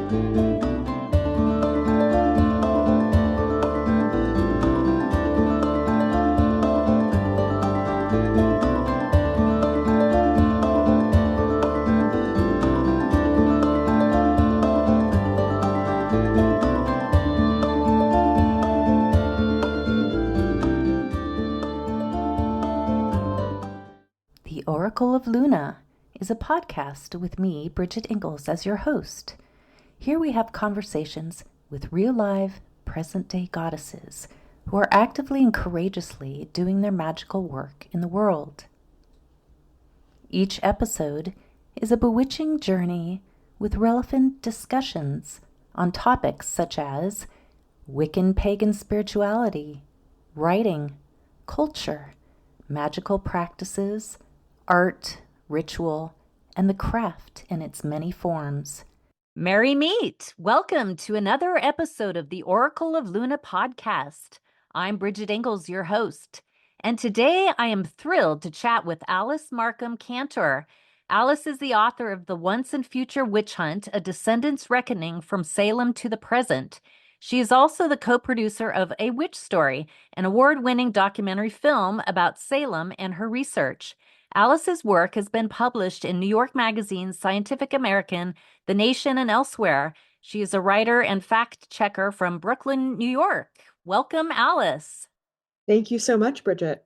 The Oracle of Luna is a podcast with me, Bridget Engels, as your host. Here we have conversations with real live, present-day goddesses who are actively and courageously doing their magical work in the world. Each episode is a bewitching journey with relevant discussions on topics such as Wiccan pagan spirituality, writing, culture, magical practices, art, ritual, and the craft in its many forms. Merry meet! Welcome to another episode of the Oracle of Luna podcast. I'm Bridget Engels, your host, and today I am thrilled to chat with Alice Markham-Cantor. Alice is the author of The Once and Future Witch Hunt, A Descendant's Reckoning from Salem to the Present. She is also the co-producer of A Witch Story, an award-winning documentary film about Salem and her research. Alice's work has been published in New York Magazine's Scientific American, The Nation, and elsewhere. She is a writer and fact-checker from Brooklyn, New York. Welcome, Alice. Thank you so much, Bridget.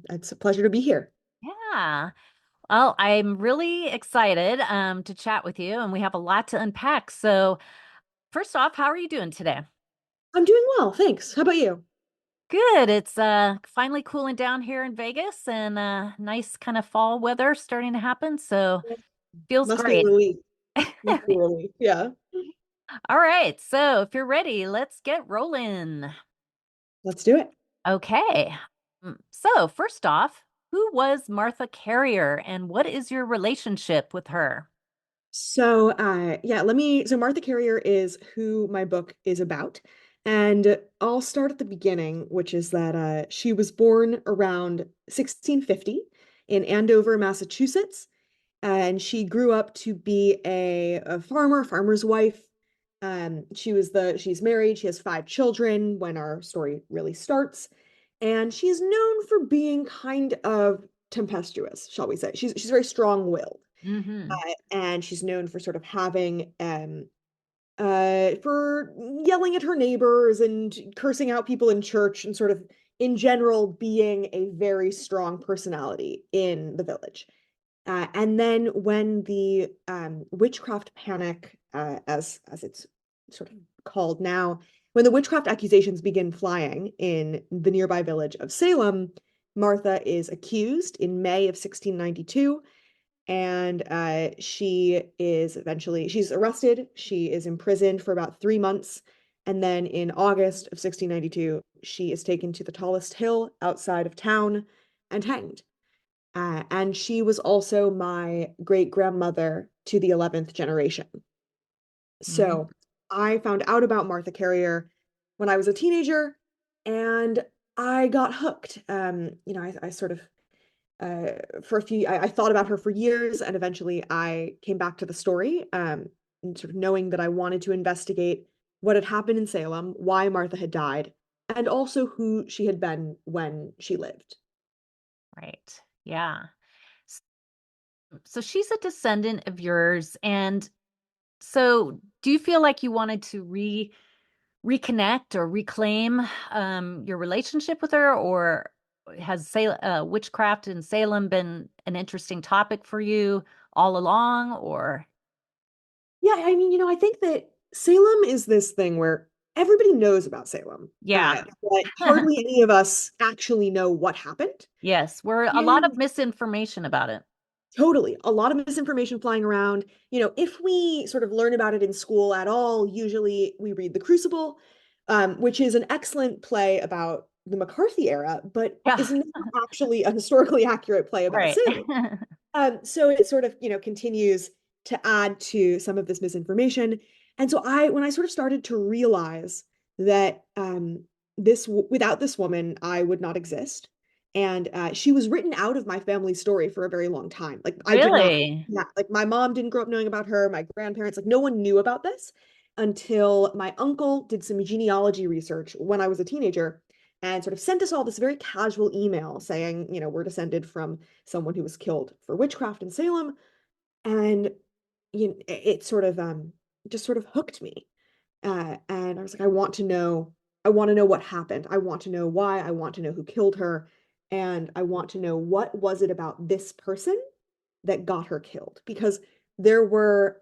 It's a pleasure to be here. Yeah. Well, I'm really excited to chat with you, and we have a lot to unpack. So first off, how are you doing today? I'm doing well, thanks. How about you? Good. It's finally cooling down here in Vegas, and nice kind of fall weather starting to happen. So feels Must great. be relief. Must be relief. Yeah. All right. So if you're ready, let's get rolling. Let's do it. Okay. So first off, who was Martha Carrier, and what is your relationship with her? So, so Martha Carrier is who my book is about. And I'll start at the beginning, which is that she was born around 1650 in Andover, Massachusetts. And she grew up to be a farmer's wife. She's married, she has 5 children when our story really starts. And she's known for being kind of tempestuous, shall we say. She's very strong-willed. Mm-hmm. And she's known for sort of having for yelling at her neighbors and cursing out people in church and sort of in general being a very strong personality in the village. And then when the witchcraft panic, as it's sort of called now, when the witchcraft accusations begin flying in the nearby village of Salem, Martha is accused in May of 1692, and she's arrested. She is imprisoned for about 3 months, and then in August of 1692, she is taken to the tallest hill outside of town and hanged. And she was also my great-grandmother to the 11th generation. So I found out about Martha Carrier when I was a teenager, and I got hooked. I sort of, I thought about her for years, and eventually I came back to the story, and sort of knowing that I wanted to investigate what had happened in Salem, why Martha had died, and also who she had been when she lived. Right. Yeah. So she's a descendant of yours. And so do you feel like you wanted to reconnect or reclaim your relationship with her, or has witchcraft in Salem been an interesting topic for you all along, or? Yeah, I mean, I think that Salem is this thing where everybody knows about Salem. Yeah. But hardly any of us actually know what happened. Yes, we're a lot of misinformation about it. Totally. A lot of misinformation flying around. If we sort of learn about it in school at all, usually we read The Crucible, which is an excellent play about the McCarthy era, but is not actually a historically accurate play about Right. Salem. So it sort of, continues to add to some of this misinformation. And so when I sort of started to realize that without this woman, I would not exist, And she was written out of my family story for a very long time. Like I did not, Really? yeah, like my mom didn't grow up knowing about her, my grandparents, like no one knew about this until my uncle did some genealogy research when I was a teenager and sort of sent us all this very casual email saying, we're descended from someone who was killed for witchcraft in Salem. And it sort of just sort of hooked me. And I was like, I want to know what happened. I want to know why. I want to know who killed her. And I want to know what was it about this person that got her killed? Because there were,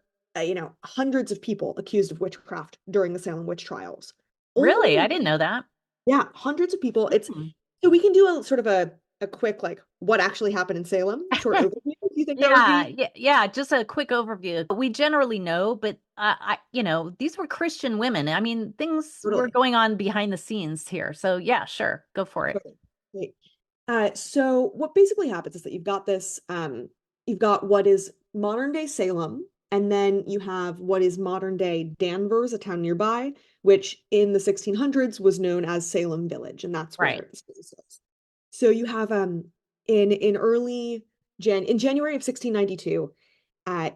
hundreds of people accused of witchcraft during the Salem witch trials. Really? I Only, didn't know that. yeah, hundreds of people. It's Hmm. so we can do a sort of a quick like what actually happened in Salem short overview. Do you think that would Yeah, be yeah, yeah. Just a quick overview. We generally know, but these were Christian women. I mean, things were totally? going on behind the scenes here. So yeah, sure, go for it. Totally. Great. So what basically happens is that you've got what is modern day Salem, and then you have what is modern day Danvers, a town nearby, which in the 1600s was known as Salem Village, and that's Right. where this place is. So you have in early in January of 1692,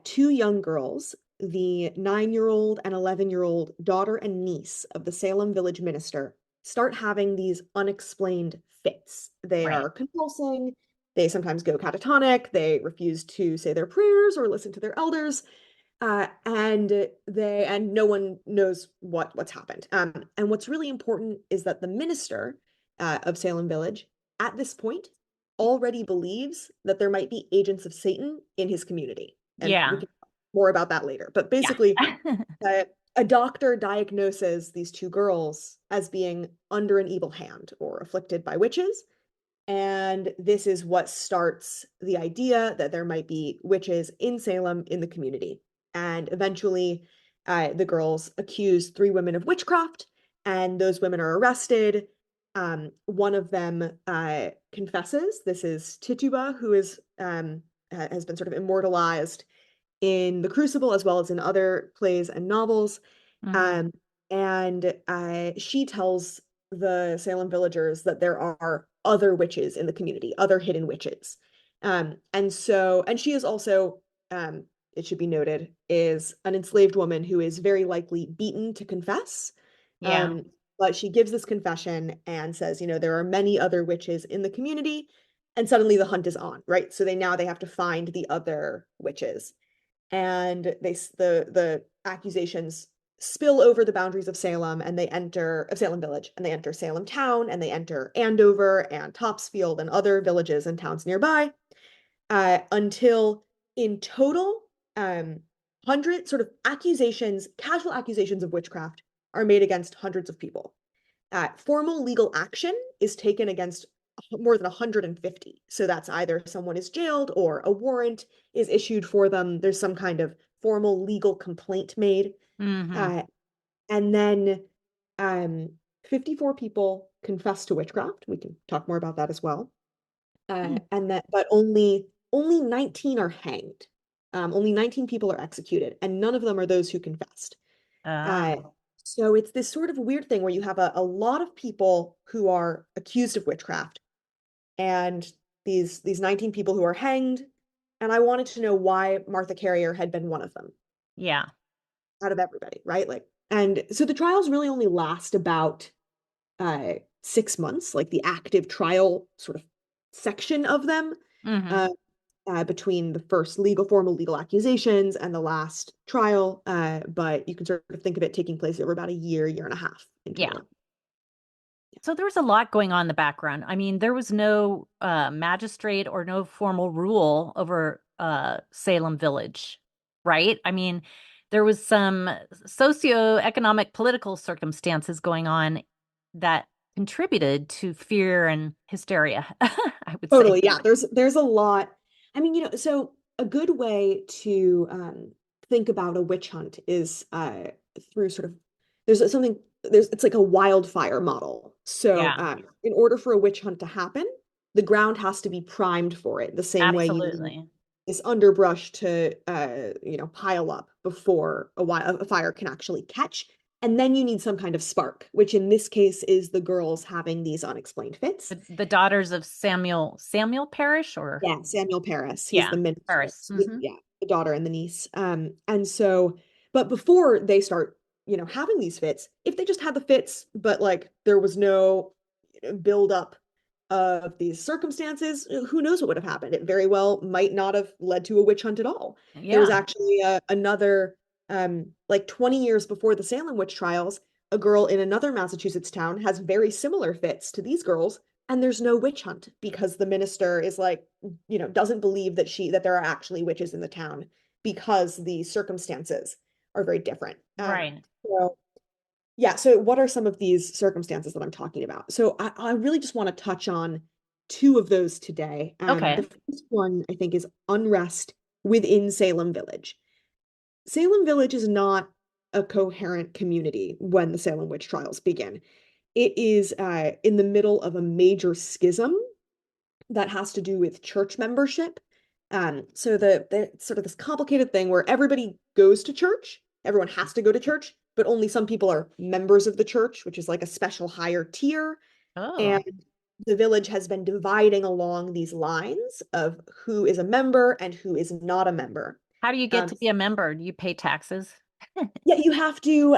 two young girls, the 9-year-old and 11-year-old daughter and niece of the Salem village minister, start having these unexplained fits. They Right. are convulsing, they sometimes go catatonic, they refuse to say their prayers or listen to their elders. And no one knows what's happened. And what's really important is that the minister of Salem Village at this point already believes that there might be agents of Satan in his community. And we Yeah. can talk more about that later. But Yeah. basically, a doctor diagnoses these two girls as being under an evil hand or afflicted by witches. And this is what starts the idea that there might be witches in Salem in the community. And eventually, the girls accuse 3 women of witchcraft, and those women are arrested. One of them confesses. This is Tituba, who has been sort of immortalized in The Crucible as well as in other plays and novels. Hmm. Um, and she tells the Salem villagers that there are other witches in the community, other hidden witches. And she is also, it should be noted, is an enslaved woman who is very likely beaten to confess. Yeah. Um, but she gives this confession and says, there are many other witches in the community. And suddenly the hunt is on, right? So they have to find the other witches, and the accusations spill over the boundaries of Salem Village, and they enter Salem town, and they enter Andover and Topsfield and other villages and towns nearby, until in total, hundred sort of casual accusations of witchcraft are made against hundreds of people. Formal legal action is taken against more than 150. So that's either someone is jailed or a warrant is issued for them. There's some kind of formal legal complaint made. Hmm. Uh, and then um, 54 people confess to witchcraft. We can talk more about that as well. But only 19 are hanged. Only 19 people are executed, and none of them are those who confessed. Uh, Oh, so it's this sort of weird thing where you have a lot of people who are accused of witchcraft, and these 19 people who are hanged. And I wanted to know why Martha Carrier had been one of them yeah. out of everybody, right? Like, and so the trials really only last about 6 months, like the active trial sort of section of them, Hmm. uh, between the first formal legal accusations and the last trial. But you can sort of think of it taking place over about a year and a half in Yeah. total. So there was a lot going on in the background. I mean, there was no magistrate or no formal rule over Salem Village, right? I mean, there was some socioeconomic political circumstances going on that contributed to fear and hysteria, I would say. Totally, yeah. There's a lot. I mean, so a good way to think about a witch hunt is through sort of it's like a wildfire model. So Yeah, in order for a witch hunt to happen, the ground has to be primed for it, the same way you need absolutely. this underbrush to pile up before a fire can actually catch. And then you need some kind of spark, which in this case is the girls having these unexplained fits. The daughters of Samuel Parrish, or Yeah, Samuel Paris. He's yeah, the minister. Paris. Hmm. Yeah, the daughter and the niece. And so, but before they start, having these fits, if they just had the fits, but like there was no build up of these circumstances, who knows what would have happened? It very well might not have led to a witch hunt at all. There was Yeah. actually another, like 20 years before the Salem witch trials, a girl in another Massachusetts town has very similar fits to these girls, and there's no witch hunt because the minister is like, doesn't believe that there are actually witches in the town because the circumstances are very different. Right. So yeah, so what are some of these circumstances that I'm talking about? So I really just want to touch on two of those today. The Okay. first one I think is unrest within Salem Village. Salem Village is not a coherent community when the Salem witch trials begin. It is in the middle of a major schism that has to do with church membership. So the sort of this complicated thing where everybody goes to church, everyone has to go to church, but only some people are members of the church, which is like a special higher tier. Oh, And the village has been dividing along these lines of who is a member and who is not a member. how do you get Um, to be a member? Do you pay taxes? yeah, you have to,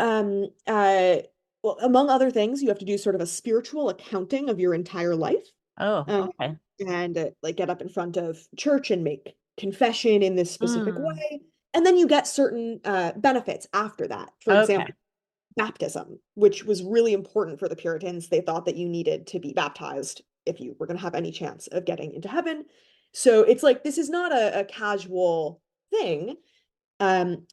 well, among other things, you have to do sort of a spiritual accounting of your entire life. Oh, Um, okay. and like get up in front of church and make confession in this specific Mm, way. And then you get certain benefits after that. For okay. example, baptism, which was really important for the Puritans. They thought that you needed to be baptized if you were going to have any chance of getting into heaven. So it's like this is not a casual thing um,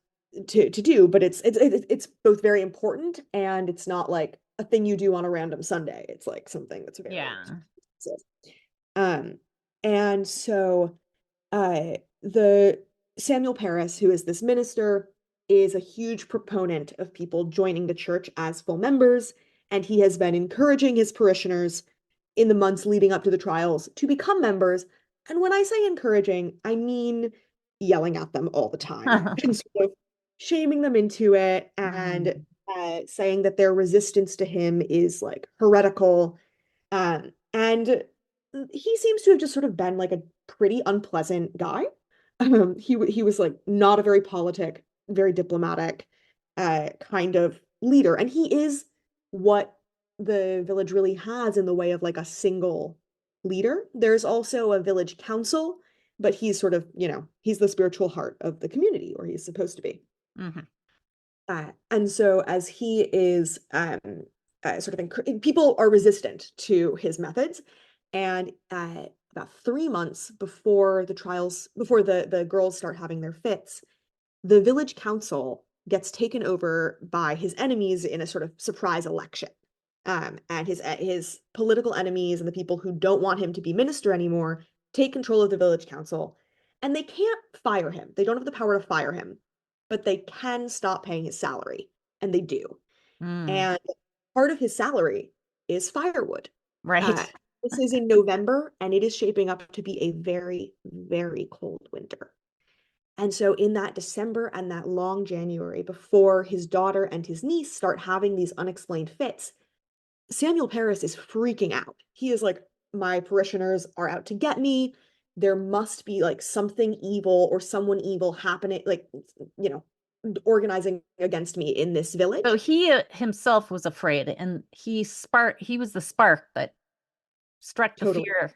to do, but it's both very important and it's not like a thing you do on a random Sunday. It's like something that's very Yeah. expensive. Um, and so the Samuel Paris, who is this minister, is a huge proponent of people joining the church as full members, and he has been encouraging his parishioners in the months leading up to the trials to become members. And when I say encouraging, I mean yelling at them all the time and sort of shaming them into it and Mm, saying that their resistance to him is like heretical. And he seems to have just sort of been like a pretty unpleasant guy. He was like not a very politic, very diplomatic kind of leader, and he is what the village really has in the way of like a single leader. There's also a village council, but he's sort of, he's the spiritual heart of the community, or he's supposed to be. mhm. And so as he is sort of people are resistant to his methods, and about 3 months before the trials, before the girls start having their fits, the village council gets taken over by his enemies in a sort of surprise election. And his political enemies and the people who don't want him to be minister anymore take control of the village council, and they can't fire him. They don't have the power to fire him, but they can stop paying his salary, and they do. Mm, And part of his salary is firewood. Uh, right. this is in November, and it is shaping up to be a very, very cold winter. And so, in that December and that long January, before his daughter and his niece start having these unexplained fits, Samuel Paris is freaking out. He is like, my parishioners are out to get me. There must be like something evil or someone evil happening, like, you know, organizing against me in this So village. he himself was afraid, and he was the spark that struck the Totally. fear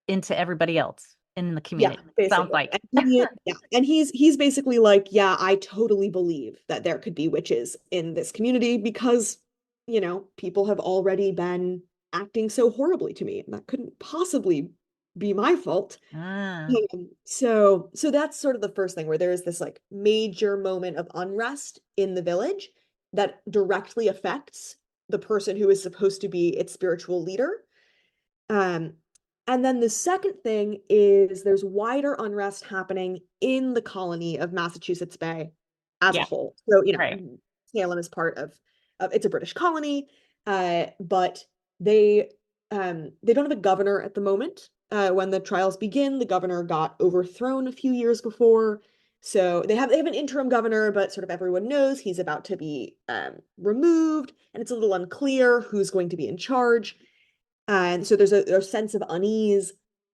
into everybody else in the Yeah, community. Sounds basically. like. And he's basically like, yeah, I totally believe that there could be witches in this community because, people have already been acting so horribly to me, and that couldn't possibly be my fault. Ah, So that's sort of the first thing where there is this like major moment of unrest in the village that directly affects the person who is supposed to be its spiritual leader. Um, and then the second thing is there's wider unrest happening in the colony of Massachusetts Bay as a yeah, whole. So, right. Salem is part of it's a British colony, but they they don't have a governor at the moment. When the trials begin, the governor got overthrown a few years before. So they have an interim governor, but sort of everyone knows he's about to be removed, and it's a little unclear who's going to be in charge. And so there's a sense of unease.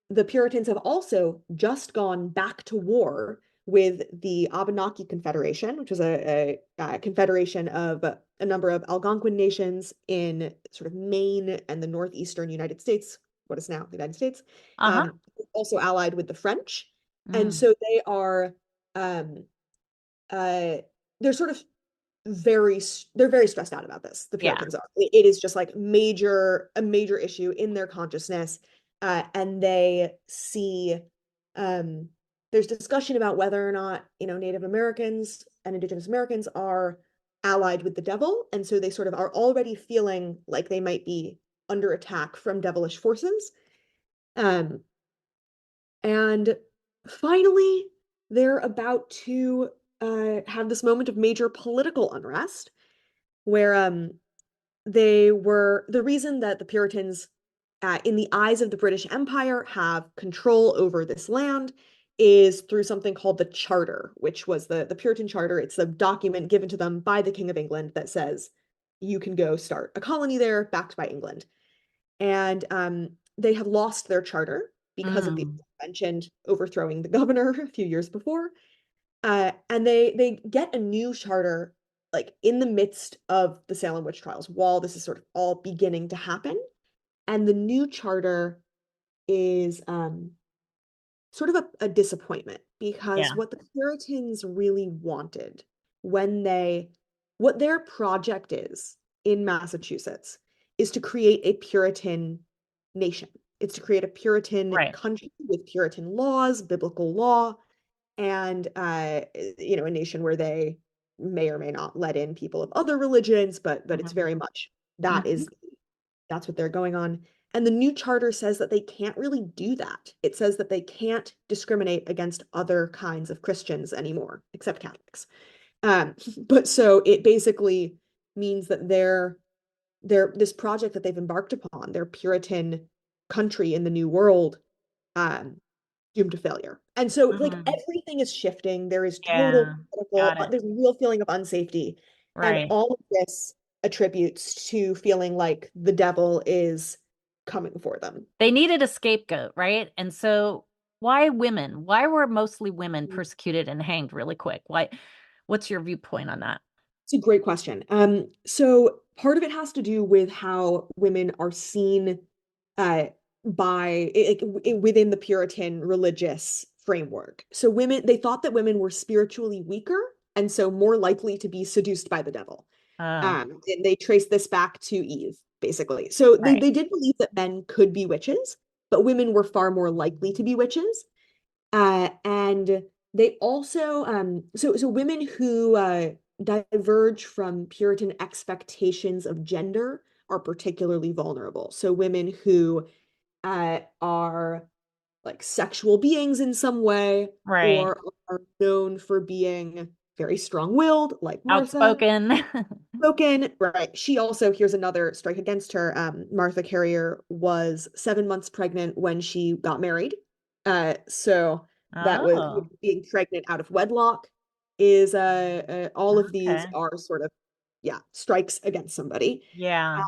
The Puritans have also just gone back to war with the Abenaki Confederation, which was a confederation of a number of Algonquin nations in sort of Maine and the northeastern United States, what is now the United States, Uh-huh. also allied with the French. And Mm. so they are um, uh, they're sort of they're very stressed out about this. The Yeah. Puritans are. It is just like a major issue in their consciousness, and they see um, there's discussion about whether or not Native Americans and Indigenous Americans are allied with the devil, and so they sort of are already feeling like they might be under attack from devilish forces. Um, and finally, they're about to have this moment of major political unrest where the reason that the Puritans, in the eyes of the British Empire, have control over this land is through something called the Charter, which was the Puritan Charter. It's a document given to them by the King of England that says you can go start a colony there, backed by England. And they have lost their charter because of the Mm. mentioned overthrowing the governor a few years before. And they get a new charter like in the midst of the Salem witch trials while this is sort of all beginning to happen. And the new charter is sort of a disappointment because Yeah. what the Puritans really wanted when what their project is in Massachusetts is to create a Puritan nation. It's to create a Puritan Right. country with Puritan laws, biblical law, and a nation where they may or may not let in people of other religions, but it's Mhm. very much that Mhm. is that's what they're going on. And the new charter says that they can't really do that. It says that they can't discriminate against other kinds of Christians anymore, except Catholics. But so it basically means that their this project that they've embarked upon, their Puritan country in the New World, um, doomed to failure. And so like Mhm. everything is shifting. There is total Yeah. political, Got it. there's a real feeling of unsafety. And Right. all of this attributes to feeling like the devil is coming for them. They needed a scapegoat, right? And so why women? Why were mostly women persecuted and hanged really quick? What's your viewpoint on that? It's a great question. So part of it has to do with how women are seen uh, within the Puritan religious framework. So they thought that women were spiritually weaker and so more likely to be seduced by the devil. Oh, And they trace this back to Eve, basically. So right. they did believe that men could be witches, but women were far more likely to be witches. And they also so women who diverge from Puritan expectations of gender are particularly vulnerable. So women who are like sexual beings in some way Right. or are known for being very strong-willed, like Martha. Outspoken. Spoken, right. She also, here's another strike against her. Martha Carrier was 7 months pregnant when she got married. So that was Oh, being pregnant out of wedlock is all of these okay. are sort of, yeah, strikes against somebody. Yeah.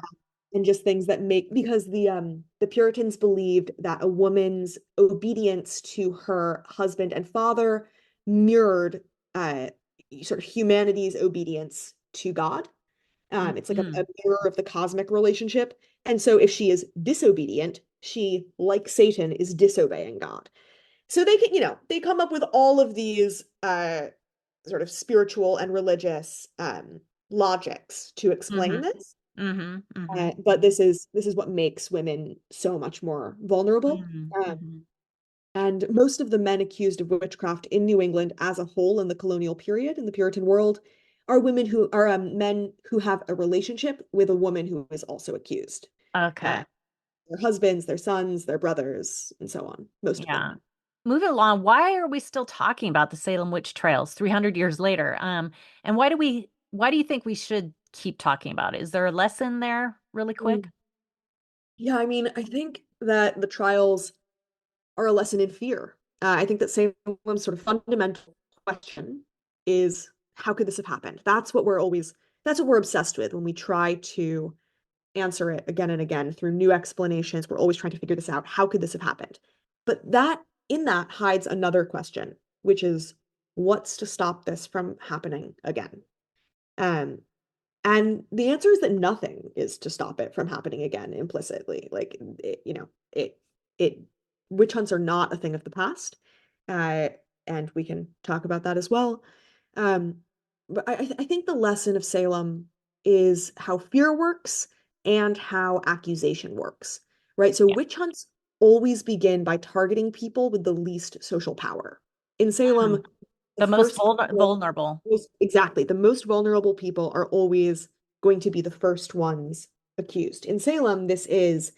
And just things that make because the Puritans believed that a woman's obedience to her husband and father mirrored uh sort of humanity's obedience to God. It's like Mm-hmm. a mirror of the cosmic relationship. And so if she is disobedient, she, like Satan, is disobeying God. So they can, they come up with all of these sort of spiritual and religious logics to explain Mm-hmm. this. Mm-hmm. Mm-hmm. But this is what makes women so much more vulnerable. Um, Mm-hmm. and most of the men accused of witchcraft in New England as a whole in the colonial period, in the Puritan world, are women who are men who have a relationship with a woman who is also accused. Uh, Okay. their husbands, their sons, their brothers, and so on. Most of them. Yeah. Moving along, why are we still talking about the Salem witch trials 300 years later? And why do you think we should keep talking about it? Is there a lesson there really quick? Mm. Yeah, I mean, I think that the trials are a lesson in fear. I think that Salem's sort of fundamental question is, how could this have happened? That's what we're obsessed with when we try to answer it again and again through new explanations. We're always trying to figure this out. How could this have happened? But in that hides another question, which is, what's to stop this from happening again? Um, and the answer is that nothing is to stop it from happening again implicitly. Like, it witch hunts are not a thing of the past. Uh, and we can talk about that as well. Um, but I think the lesson of Salem is how fear works and how accusation works, right? So Yeah. witch hunts always begin by targeting people with the least social power. In Salem, Mm. the The most first people, vulnerable. exactly, the most vulnerable people are always going to be the first ones accused. In Salem, this is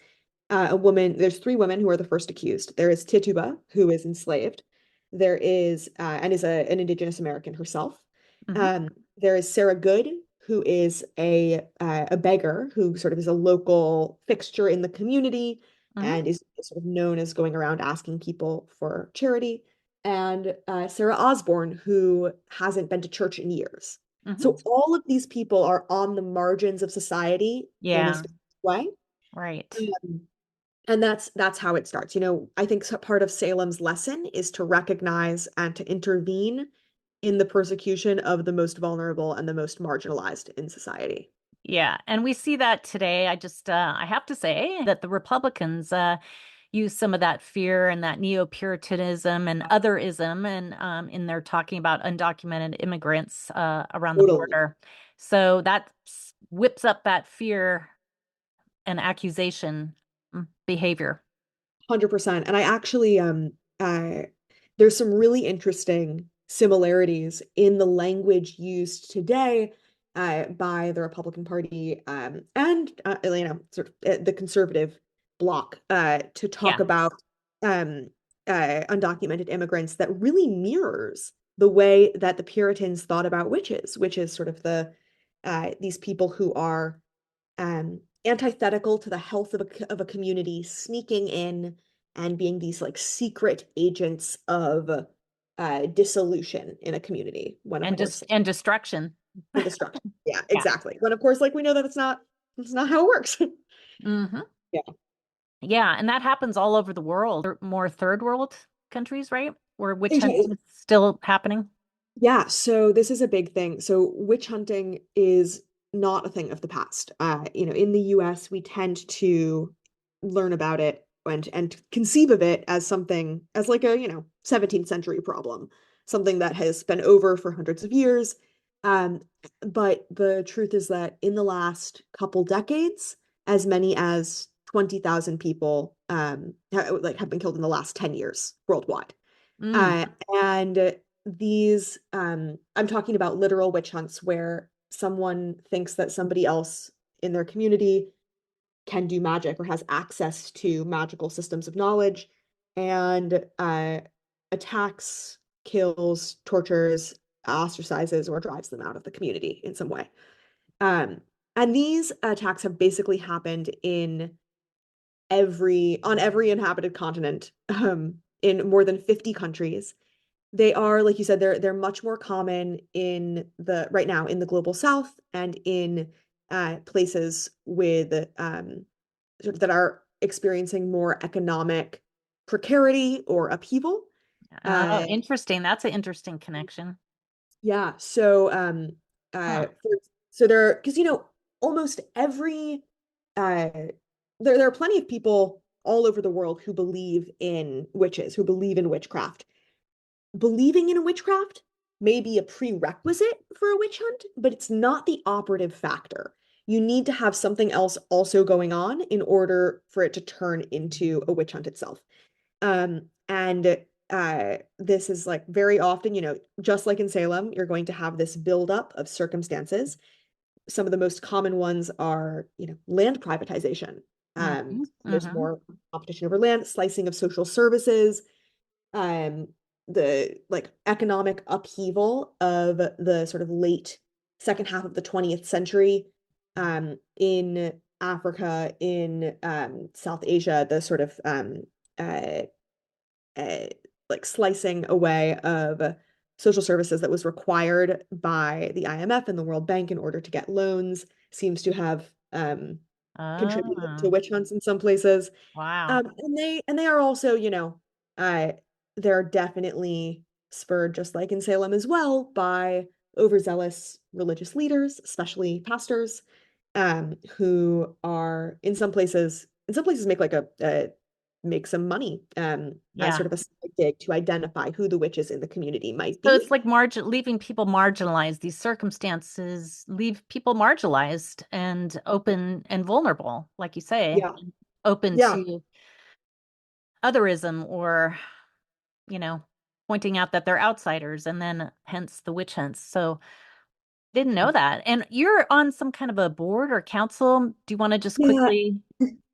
a woman, there's three women who are the first accused. There is Tituba, who is enslaved. There is, and is an Indigenous American herself. Hmm. Um, there is Sarah Good, who is a beggar who sort of is a local fixture in the community Hmm. and is sort of known as going around asking people for charity. And Sarah Osborne, who hasn't been to church in years. Hmm. So all of these people are on the margins of society in a Yeah, specific way. right. Um, and that's how it starts. I think part of Salem's lesson is to recognize and to intervene in the persecution of the most vulnerable and the most marginalized in society. Yeah, and we see that today. I have to say that the Republicans use some of that fear and that neo-Puritanism and otherism, and in their talking about undocumented immigrants around the Totally. border. So that whips up that fear and accusation behavior. 100%. And I actually uh there's some really interesting similarities in the language used today by the Republican Party and sort of the conservative bloc to talk Yeah. about um undocumented immigrants that really mirrors the way that the Puritans thought about witches, which is sort of these people who are antithetical to the health of a community, sneaking in and being these like secret agents of dissolution in a community. When of And course, just and destruction. and destruction. Yeah, Yeah. exactly. When of course, like we know that it's not how it works. Hmm. Yeah. Yeah, and that happens all over the world. More third world countries, right? Where witch Okay. hunting is still happening. Yeah, so this is a big thing. So witch hunting is not a thing of the past. In the US, we tend to learn about it and conceive of it as something as like a, 17th century problem, something that has been over for hundreds of years. Um, but the truth is that in the last couple decades, as many as 20,000 people have been killed in the last 10 years worldwide. Mm. And I'm talking about literal witch hunts where someone thinks that somebody else in their community can do magic or has access to magical systems of knowledge and attacks, kills, tortures, ostracizes, or drives them out of the community in some way. Um, and these attacks have basically happened on every inhabited continent, in more than 50 countries. They are, like you said, they're much more common right now in the global south and in places with sort of that are experiencing more economic precarity or upheaval. Oh, Uh, interesting. That's an interesting connection. yeah, so Huh. so there, because almost every uh there are plenty of people all over the world who believe in witches, who believe in witchcraft. Believing in a witchcraft may be a prerequisite for a witch hunt, but it's not the operative factor. You need to have something else also going on in order for it to turn into a witch hunt itself. And this is like very often, just like in Salem, you're going to have this buildup of circumstances. Some of the most common ones are, land privatization. Hmm. There's Hmm. more competition over land, slicing of social services, um, the like economic upheaval of the sort of late second half of the 20th century in Africa, in South Asia, the sort of uh, like slicing away of social services that was required by the IMF and the World Bank in order to get loans seems to have contributed to Oh, witch hunts in some places. wow. And they are also, uh, they're definitely spurred, just like in Salem as well, by overzealous religious leaders, especially pastors, who are in some places make like make some money as Yeah. sort of a side gig to identify who the witches in the community might So be. it's like leaving people marginalized. These circumstances leave people marginalized and open and vulnerable, like you say, Yeah. open Yeah. to otherism or, you know, pointing out that they're outsiders and then hence the witch hunts. So didn't know that. And you're on some kind of a board or council. Do you want to just Yeah. quickly?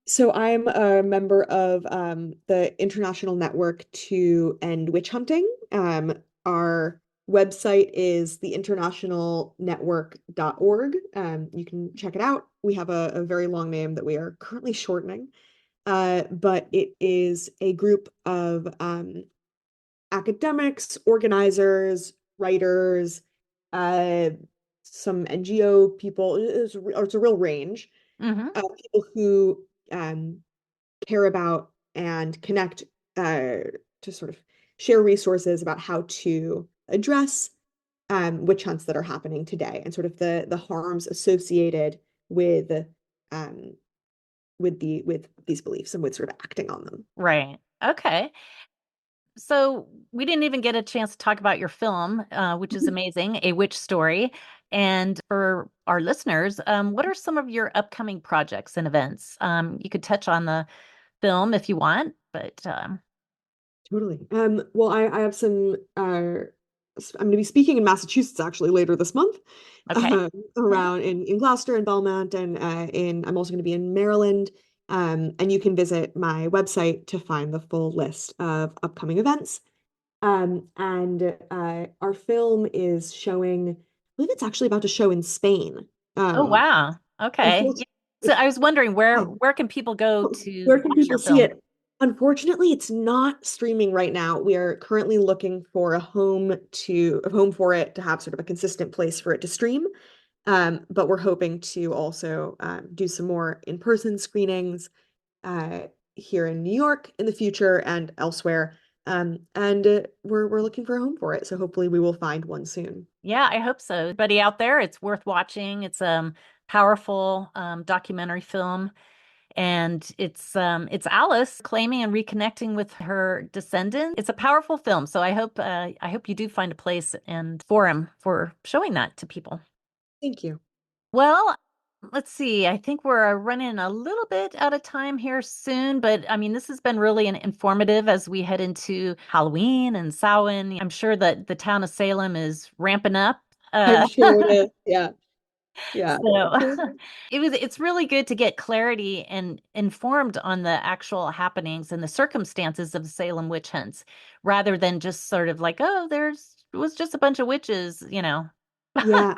So I'm a member of the International Network to End Witch Hunting. Our website is theinternationalnetwork.org. You can check it out. We have a very long name that we are currently shortening, but it is a group of academics, organizers, writers, uh, some NGO people. It's a real range Hmm. of people who care about and connect to sort of share resources about how to address witch hunts that are happening today and sort of the harms associated um, with these beliefs and with sort of acting on them. Right. Okay. So we didn't even get a chance to talk about your film, which is amazing, A Witch Story. And for our listeners, what are some of your upcoming projects and events? You could touch on the film if you want, but Totally. Well, I have some I'm going to be speaking in Massachusetts actually later this month, okay. around in Gloucester and Belmont, and I'm also going to be in Maryland. And you can visit my website to find the full list of upcoming events. And our film is showing, I believe it's actually about to show in Spain. Oh, Um, wow. Okay. Yeah. unfortunately, So I was wondering yeah. where can people go to Where can view people your see film? it? Unfortunately, it's not streaming right now. We are currently looking for a home for it to have sort of a consistent place for it to stream. But we're hoping to also do some more in-person screenings uh, here in New York in the future and elsewhere. And we're looking for a home for it. So hopefully we will find one soon. Yeah, I hope so. Everybody out there, it's worth watching. It's powerful documentary film. And it's Alice claiming and reconnecting with her descendant. It's a powerful film, so I hope you do find a place and forum for showing that to people. Thank you. Well, let's see. I think we're running a little bit out of time here soon, but I mean, this has been really informative as we head into Halloween and Samhain. I'm sure that the town of Salem is ramping up. I'm Uh, sure it is. Yeah. Yeah. So it's really good to get clarity and informed on the actual happenings and the circumstances of the Salem witch hunts rather than just sort of like, oh, it was just a bunch of witches. Yeah,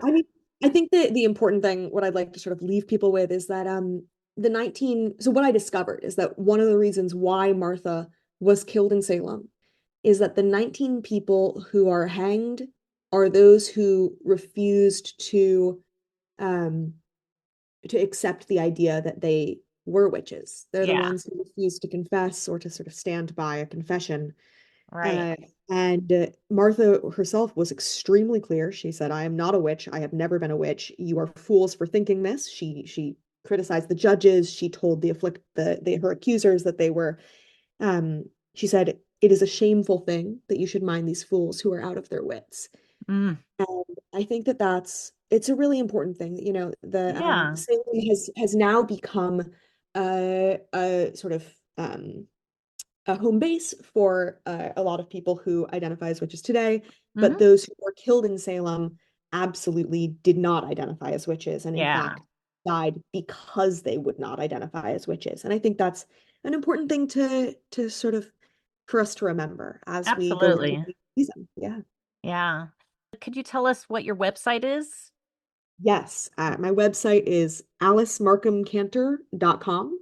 I mean, I think that the important thing, what I'd like to sort of leave people with is that so what I discovered is that one of the reasons why Martha was killed in Salem is that the 19 people who are hanged are those who refused um to accept the idea that they were witches. They're the Yeah, ones who refused to confess or to sort of stand by a confession. right. And Martha herself was extremely clear. She said, "I am not a witch. I have never been a witch. You are fools for thinking this." She criticized the judges. She told her accusers that they were. She said, "It is a shameful thing that you should mind these fools who are out of their wits." Mm, And I think that it's a really important thing. The yeah. Salem has now become a sort of a home base for a lot of people who identify as witches today, but Hmm. those who were killed in Salem absolutely did not identify as witches, and in Yeah, fact died because they would not identify as witches. And I think that's an important thing to sort of for us to remember as we go into absolutely. the season. Yeah. Yeah. Could you tell us what your website is? Yes. My website is alicemarkham-cantor.com.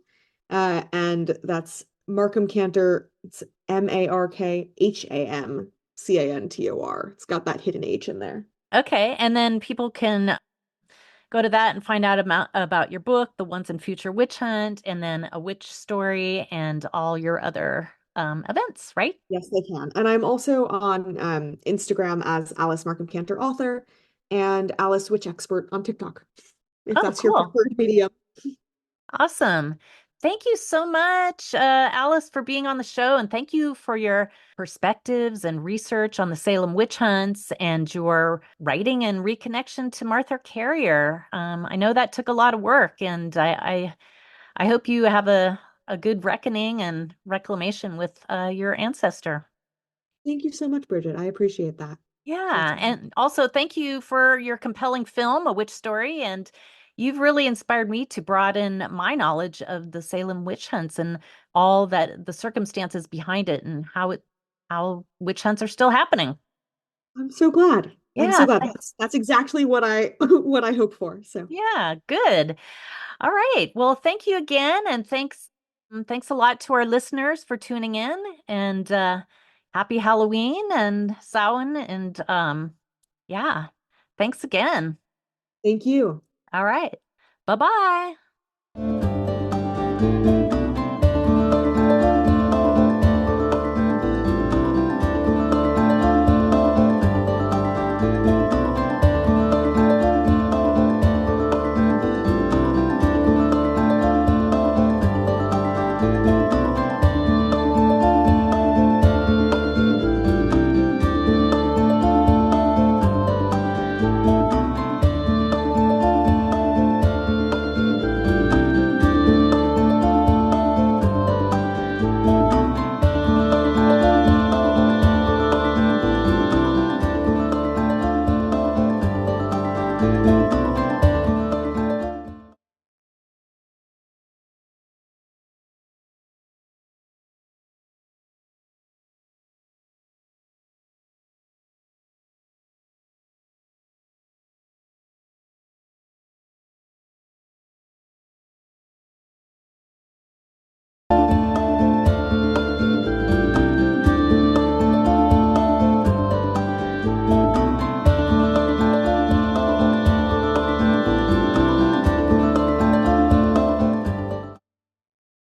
And that's Markham Cantor, it's Markham. Cantor. It's got that hidden H in there. Okay, and then people can go to that and find out about your book, The Once and Future Witch Hunt, and then a witch story and all your other events, right? Yes, they can. And I'm also on Instagram as Alice Markham-Cantor author and Alice Witch Expert on TikTok, if Oh, that's your cool. preferred medium. Awesome. Thank you so much, Alice, for being on the show. And thank you for your perspectives and research on the Salem witch hunts and your writing and reconnection to Martha Carrier. I know that took a lot of work, and I hope you have a good reckoning and reclamation with your ancestor. Thank you so much, Bridget. I appreciate that. That's Yeah, and also thank you for your compelling film, A Witch Story, and you've really inspired me to broaden my knowledge of the Salem witch hunts and all that the circumstances behind it and how witch hunts are still happening. I'm so glad. I'm so Yeah, glad. thanks. That's exactly what I what I hope for. So Yeah, good. All right. Well, thank you again, and thanks a lot to our listeners for tuning in, and happy Halloween and Samhain, and yeah, thanks again. thank you. All right. Bye-bye.